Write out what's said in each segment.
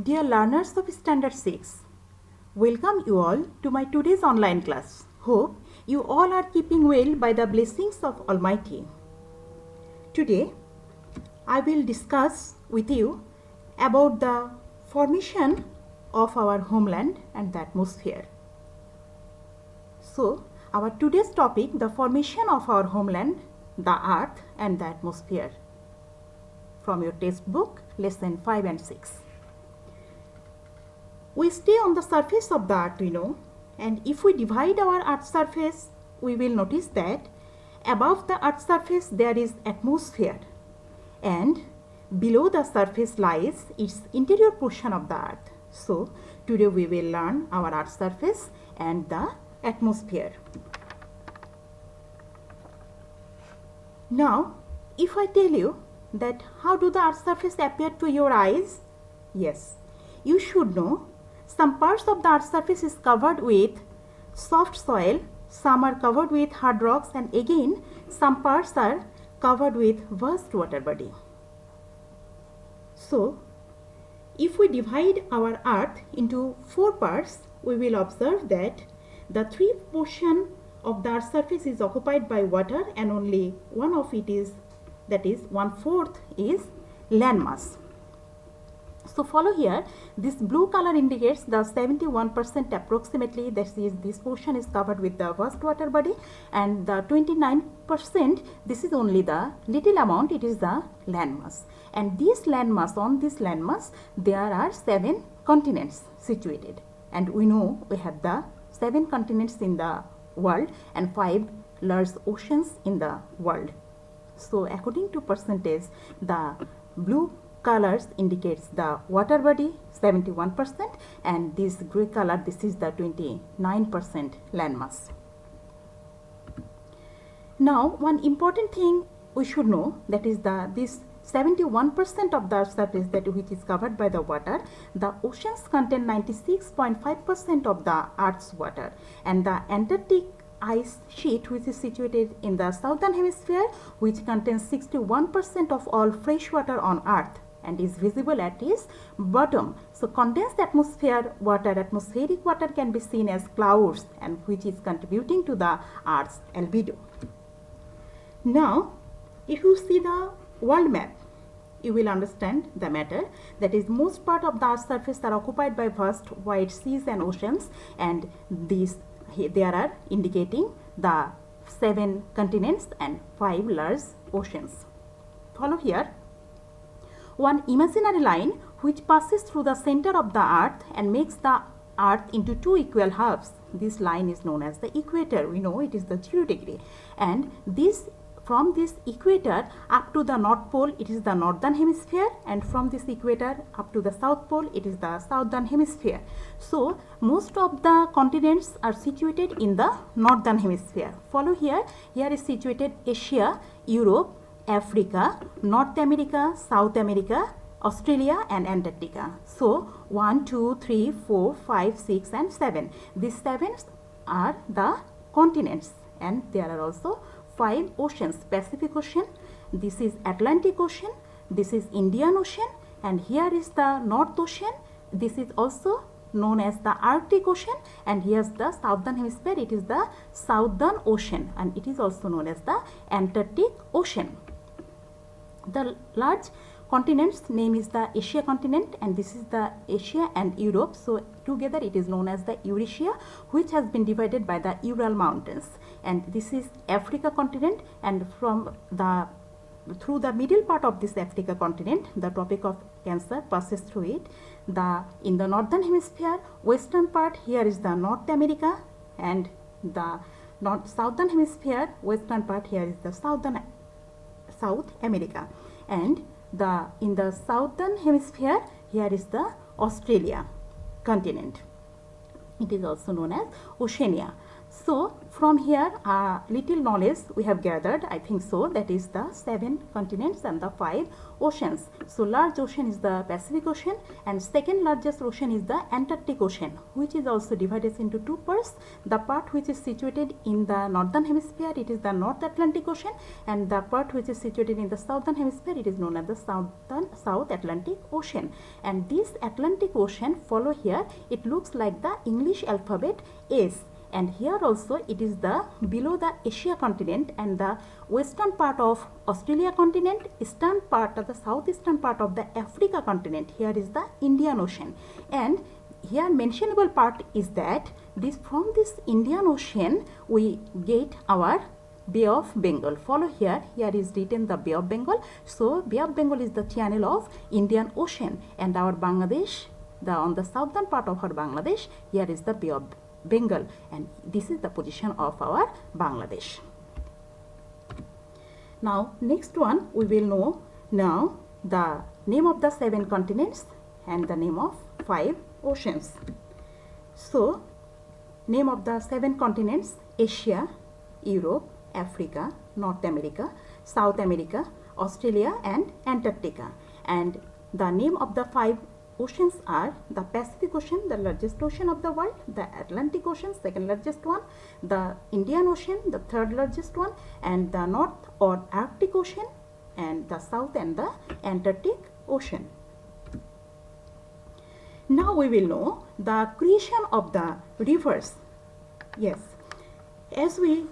Dear learners of Standard 6, welcome you all to my today's online class. Hope you all are keeping well by the blessings of Almighty. Today, I will discuss with you about the formation of our homeland and the atmosphere. So, our today's topic, the formation of our homeland, the earth and the atmosphere, from your textbook, lesson 5 and 6. We stay on the surface of the earth, and if we divide our earth's surface, we will notice that above the earth's surface there is atmosphere, and below the surface lies its interior portion of the earth. So, today we will learn our earth's surface and the atmosphere. Now, if I tell you that how do the earth's surface appear to your eyes? Yes, you should know some parts of the earth's surface is covered with soft soil, some are covered with hard rocks, and again some parts are covered with vast water body. So, if we divide our earth into 4 parts, we will observe that the 3 portion of the earth's surface is occupied by water and only one of it is, that is 1/4 is landmass. So follow here, this blue color indicates the 71% approximately, that is this portion is covered with the vast water body, and the 29%, this is only the little amount, it is the landmass. And this landmass, on this landmass there are 7 continents situated, and we know we have the 7 continents in the world and 5 large oceans in the world. So according to percentage, the blue colors indicates the water body 71%, and this gray color, this is the 29% landmass. Now one important thing we should know, that is this 71% of the surface that which is covered by the water, the oceans contain 96.5% of the earth's water, and the Antarctic ice sheet, which is situated in the southern hemisphere, which contains 61% of all fresh water on earth and is visible at its bottom. So condensed atmospheric water can be seen as clouds, and which is contributing to the earth's albedo. Now if you see the world map, you will understand the matter, that is most part of the earth's surface are occupied by vast wide seas and oceans, and these there are indicating the 7 continents and 5 large oceans. Follow here one imaginary line which passes through the center of the earth and makes the earth into 2 equal halves. This line is known as the equator. We know it is the 0 degree, and this from this equator up to the North Pole, it is the northern hemisphere, and from this equator up to the South Pole, it is the southern hemisphere. So most of the continents are situated in the northern hemisphere. Follow here, here is situated Asia, Europe, Africa, North America, South America, Australia and Antarctica. So 1, 2, 3, 4, 5, 6 and 7. These 7 are the continents, and there are also 5 oceans: Pacific Ocean, this is Atlantic Ocean, this is Indian Ocean, and here is the North Ocean, this is also known as the Arctic Ocean, and here's the southern hemisphere, it is the Southern Ocean, and it is also known as the Antarctic Ocean. The large continent's name is the Asia continent, and this is the Asia and Europe, so together it is known as the Eurasia, which has been divided by the Ural Mountains. And this is Africa continent, and through the middle part of this Africa continent, the Tropic of Cancer passes through it. In the northern hemisphere, western part, here is the North America, and the southern hemisphere, western part, here is the South America, and in the southern hemisphere, here is the Australia continent. It is also known as Oceania. So from here, little knowledge we have gathered, I think so, that is the 7 continents and the 5 oceans. So large ocean is the Pacific Ocean, and second largest ocean is the Antarctic Ocean, which is also divided into 2 parts. The part which is situated in the northern hemisphere, it is the North Atlantic Ocean, and the part which is situated in the southern hemisphere, it is known as the South Atlantic Ocean. And this Atlantic Ocean, follow here, it looks like the English alphabet S. And here also it is the below the Asia continent and the western part of Australia continent, eastern part of the southeastern part of the Africa continent. Here is the Indian Ocean, and here mentionable part is that from this Indian Ocean we get our Bay of Bengal. Follow here, here is written the Bay of Bengal. So Bay of Bengal is the channel of Indian Ocean, and our Bangladesh, on the southern part of our Bangladesh, here is the Bay of Bengal, and this is the position of our Bangladesh. Now next one, we will know now the name of the 7 continents and the name of 5 oceans. So name of the 7 continents: Asia, Europe, Africa, North America, South America, Australia and Antarctica. And the name of the 5 oceans are the Pacific Ocean, the largest ocean of the world; the Atlantic Ocean, second largest one; the Indian Ocean, the third largest one; and the North or Arctic Ocean; and the South and the Antarctic Ocean. Now we will know the creation of the rivers. Yes, as we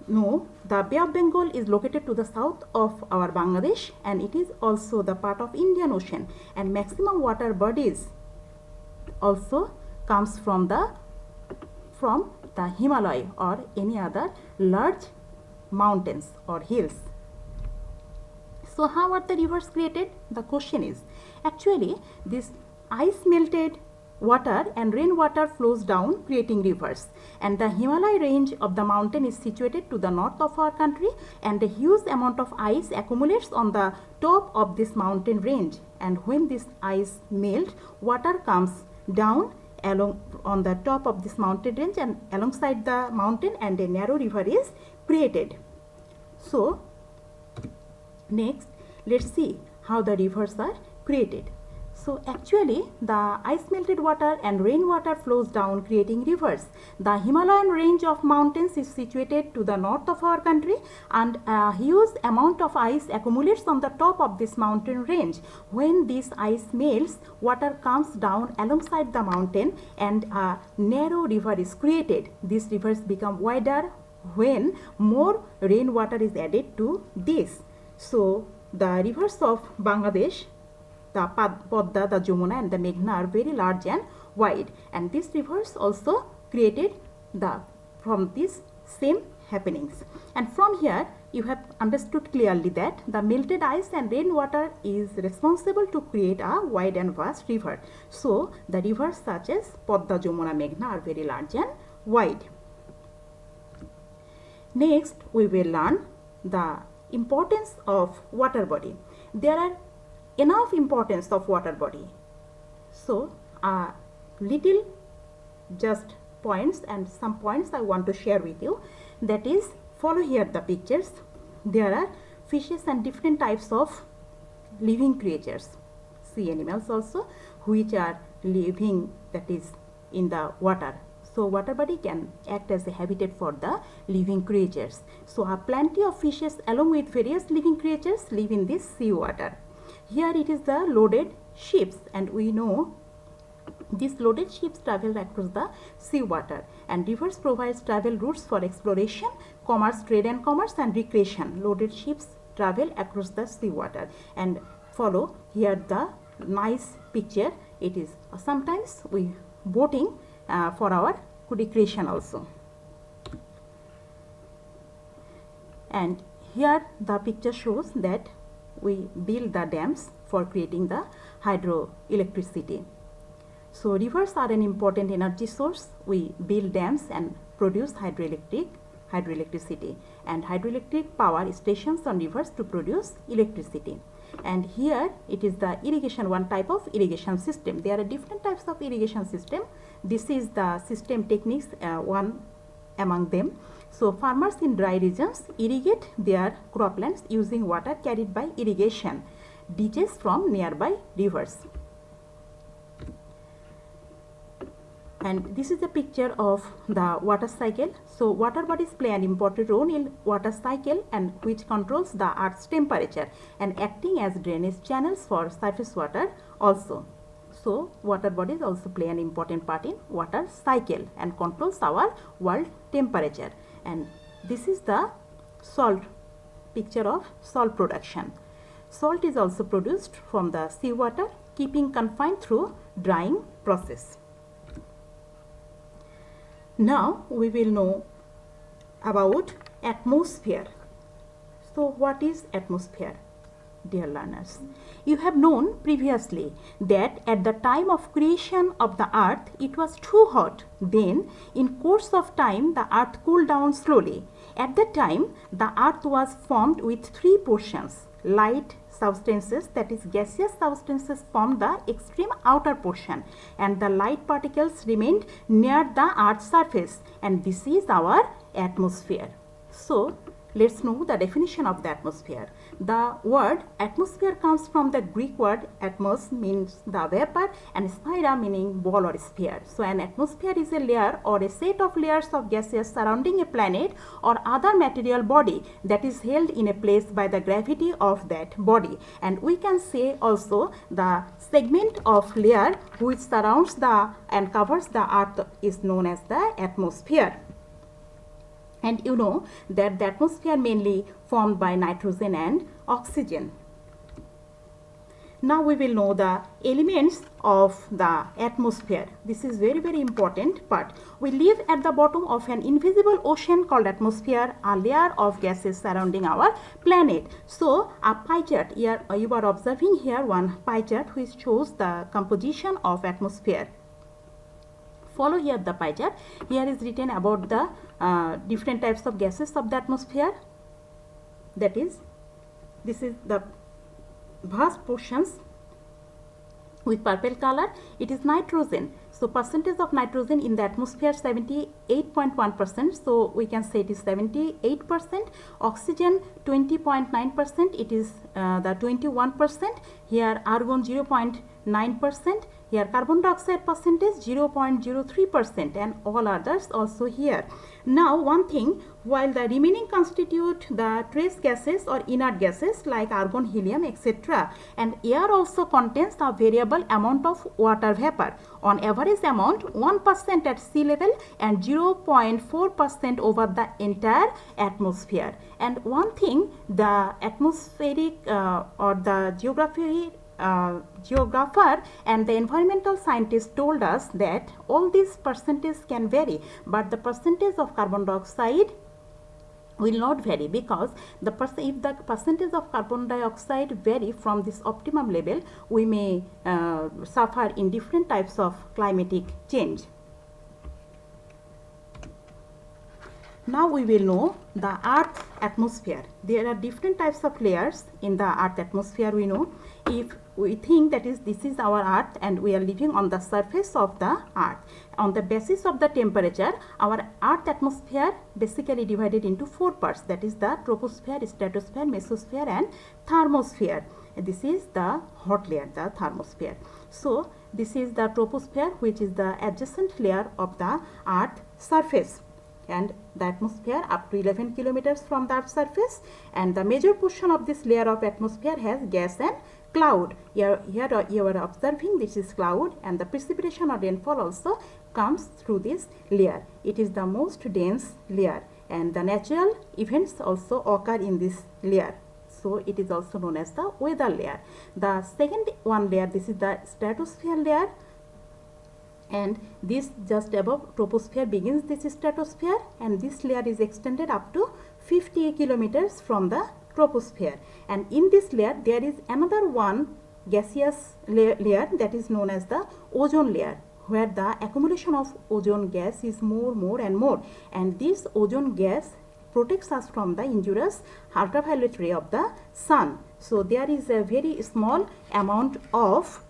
know, the Bay of Bengal is located to the south of our Bangladesh, and it is also the part of Indian Ocean, and maximum water bodies also comes from the Himalaya or any other large mountains or hills. So how are the rivers created? The question is, actually this ice melted water and rainwater flows down, creating rivers, and the Himalaya range of the mountain is situated to the north of our country, and a huge amount of ice accumulates on the top of this mountain range, and when this ice melts, water comes down along on the top of this mountain range and alongside the mountain, and a narrow river is created. So next, let's see how the rivers are created. So actually the ice melted water and rainwater flows down, creating rivers. The Himalayan range of mountains is situated to the north of our country, and a huge amount of ice accumulates on the top of this mountain range. When this ice melts, water comes down alongside the mountain and a narrow river is created. These rivers become wider when more rainwater is added to this. So the rivers of Bangladesh, the Podda, the Jamuna and the Meghna are very large and wide, and these rivers also created from these same happenings. And from here you have understood clearly that the melted ice and rainwater is responsible to create a wide and vast river. So the rivers such as Podda, Jamuna, Meghna are very large and wide. Next we will learn the importance of water body. There are enough importance of water body. So little just points and some points I want to share with you. That is, follow here the pictures. There are fishes and different types of living creatures, sea animals also, which are living, that is in the water. So water body can act as a habitat for the living creatures. So plenty of fishes along with various living creatures live in this sea water. Here it is the loaded ships, and we know these loaded ships travel across the sea water, and rivers provides travel routes for exploration, commerce, trade and commerce and recreation. Loaded ships travel across the sea water, and follow here the nice picture. It is sometimes we boating for our recreation also. And here the picture shows that we build the dams for creating the hydroelectricity. So rivers are an important energy source. We build dams and produce hydroelectricity, and hydroelectric power stations on rivers to produce electricity. And here it is the irrigation, one type of irrigation system. There are different types of irrigation system. This is the system techniques, one among them. So farmers in dry regions irrigate their croplands using water carried by irrigation ditches from nearby rivers. And this is a picture of the water cycle. So water bodies play an important role in water cycle and which controls the earth's temperature and acting as drainage channels for surface water also. So water bodies also play an important part in water cycle and controls our world temperature. And this is the salt picture of salt production. Salt is also produced from the seawater, keeping confined through drying process. Now we will know about atmosphere. So what is atmosphere, dear learners? You have known previously that at the time of creation of the earth it was too hot. Then in course of time the earth cooled down slowly. At that time the earth was formed with three portions. Light substances, that is gaseous substances, formed the extreme outer portion and the light particles remained near the earth's surface, and this is our atmosphere. So let's know the definition of the atmosphere. The word atmosphere comes from the Greek word atmos, means the vapor, and sphaira meaning ball or sphere. So an atmosphere is a layer or a set of layers of gases surrounding a planet or other material body that is held in a place by the gravity of that body. And we can say also the segment of layer which surrounds the and covers the earth is known as the atmosphere. And you know that the atmosphere mainly formed by nitrogen and oxygen. Now we will know the elements of the atmosphere. This is very important part. We live at the bottom of an invisible ocean called atmosphere, a layer of gases surrounding our planet. So a pie chart, here you are observing here one pie chart which shows the composition of atmosphere. Follow here the pie chart. Here is written about the different types of gases of the atmosphere. That is, this is the vast portions with purple color. It is nitrogen. So percentage of nitrogen in the atmosphere 78.1%. So we can say it is 78%. Oxygen 20.9%. It is the 21%. Here argon 0.9%. Here carbon dioxide percentage 0.03% and all others also here. Now one thing, while the remaining constitute the trace gases or inert gases like argon, helium, etc. and air also contains a variable amount of water vapor, on average amount 1% at sea level and 0.4% over the entire atmosphere. And one thing, the atmospheric or the geographer and the environmental scientists told us that all these percentages can vary, but the percentage of carbon dioxide will not vary, because if the percentage of carbon dioxide vary from this optimum level, we may suffer in different types of climatic change. Now we will know the earth atmosphere. There are different types of layers in the earth atmosphere. We know, if we think that this is our earth and we are living on the surface of the earth, on the basis of the temperature, our earth atmosphere basically divided into four parts, that is the troposphere, stratosphere, mesosphere and thermosphere. This is the hot layer, the thermosphere. So this is the troposphere, which is the adjacent layer of the earth surface, and the atmosphere up to 11 kilometers from the earth's surface, and the major portion of this layer of atmosphere has gas and cloud. Here you are observing this is cloud, and the precipitation or rainfall also comes through this layer. It is the most dense layer, and the natural events also occur in this layer. So it is also known as the weather layer. The second one layer, this is the stratosphere layer, and this just above troposphere begins this stratosphere, and this layer is extended up to 50 kilometers from the troposphere. And in this layer there is another one gaseous layer that is known as the ozone layer, where the accumulation of ozone gas is more and more, and this ozone gas protects us from the injurious ultraviolet ray of the sun. So there is a very small amount of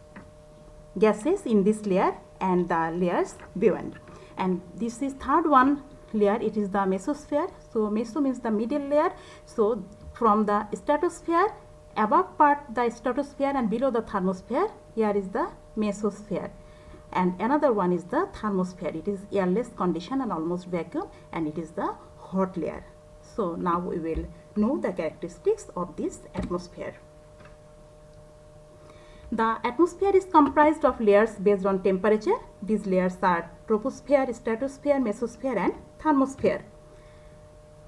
gases in this layer and the layers beyond. And this is third one layer, it is the mesosphere. So meso means the middle layer. So from the stratosphere, above part the stratosphere and below the thermosphere, here is the mesosphere. And another one is the thermosphere. It is airless condition and almost vacuum, and it is the hot layer. So now we will know the characteristics of this atmosphere. The atmosphere is comprised of layers based on temperature. These layers are troposphere, stratosphere, mesosphere and thermosphere.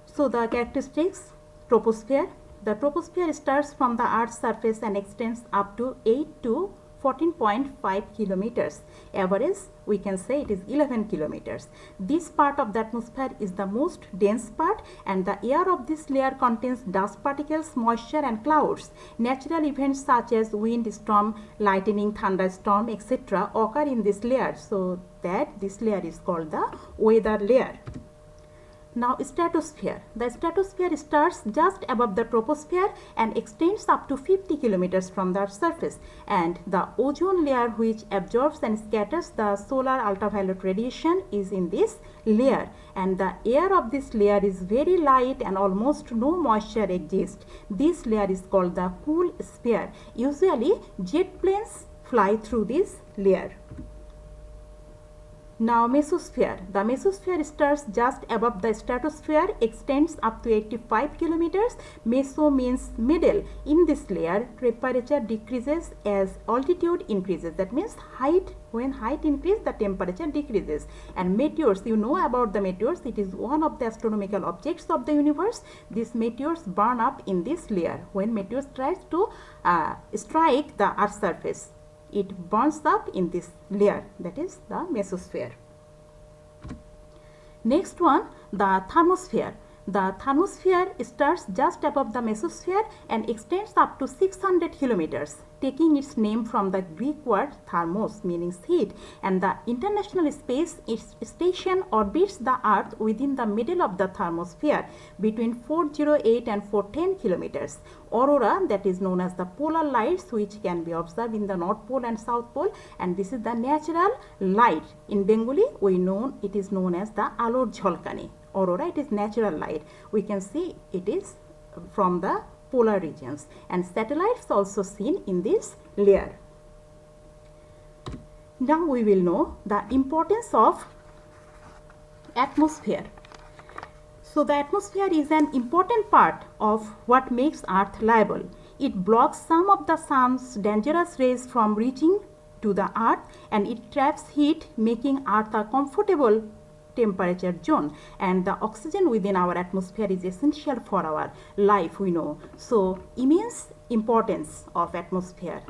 So the characteristics: troposphere. The troposphere starts from the Earth's surface and extends up to 8 to 14.5 kilometers. Average, we can say it is 11 kilometers. This part of the atmosphere is the most dense part, and the air of this layer contains dust particles, moisture and clouds. Natural events such as wind, storm, lightning, thunderstorm, etc. occur in this layer, so that this layer is called the weather layer. Now stratosphere. The stratosphere starts just above the troposphere and extends up to 50 kilometers from the surface, and the ozone layer, which absorbs and scatters the solar ultraviolet radiation, is in this layer, and the air of this layer is very light and almost no moisture exists. This layer is called the cool sphere. Usually jet planes fly through this layer. Now mesosphere. The mesosphere starts just above the stratosphere, extends up to 85 kilometers. Meso means middle. In this layer, temperature decreases as altitude increases. That means height, when height increases, the temperature decreases. And meteors, you know about the meteors. It is one of the astronomical objects of the universe. These meteors burn up in this layer. When meteors tries to strike the Earth's surface, it burns up in this layer, that is the mesosphere. Next one, the thermosphere. The thermosphere starts just above the mesosphere and extends up to 600 kilometers, taking its name from the Greek word thermos, meaning heat, and the International Space Station orbits the Earth within the middle of the thermosphere between 408 and 410 kilometers. Aurora, that is known as the polar lights, which can be observed in the North Pole and South Pole, and this is the natural light. In Bengali, it is known as the alor jholkani. Aurora, it is natural light. We can see it is from the polar regions, and satellites also seen in this layer. Now we will know the importance of atmosphere. So the atmosphere is an important part of what makes Earth livable. It blocks some of the sun's dangerous rays from reaching to the Earth, and it traps heat, making Earth a comfortable temperature zone, and the oxygen within our atmosphere is essential for our life, we know. So immense importance of atmosphere.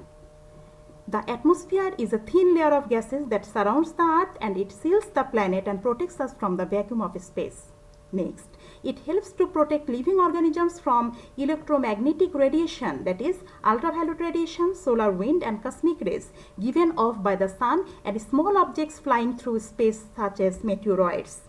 The atmosphere is a thin layer of gases that surrounds the Earth, and it seals the planet and protects us from the vacuum of space. Next, it helps to protect living organisms from electromagnetic radiation, that is ultraviolet radiation, solar wind and cosmic rays given off by the sun and small objects flying through space such as meteoroids.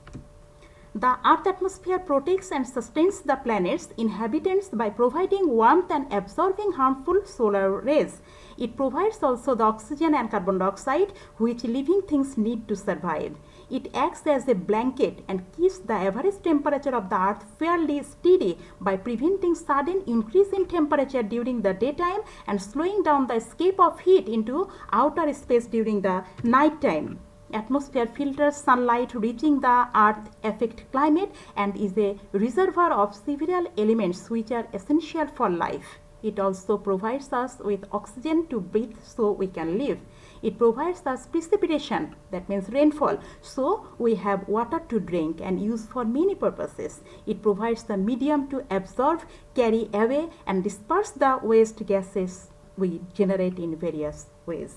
The Earth atmosphere protects and sustains the planet's inhabitants by providing warmth and absorbing harmful solar rays. It provides also the oxygen and carbon dioxide which living things need to survive. It acts as a blanket and keeps the average temperature of the Earth fairly steady by preventing sudden increase in temperature during the daytime and slowing down the escape of heat into outer space during the night time. Atmosphere filters sunlight reaching the Earth affect climate and is a reservoir of several elements which are essential for life. It also provides us with oxygen to breathe so we can live. It provides us precipitation, that means rainfall, so we have water to drink and use for many purposes. It provides the medium to absorb, carry away and disperse the waste gases we generate in various ways.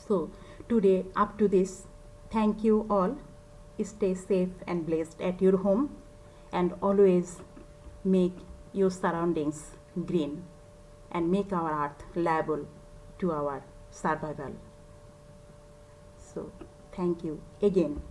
So today up to this, thank you all. Stay safe and blessed at your home, and always make your surroundings green and make our Earth liable to our survival. So thank you again.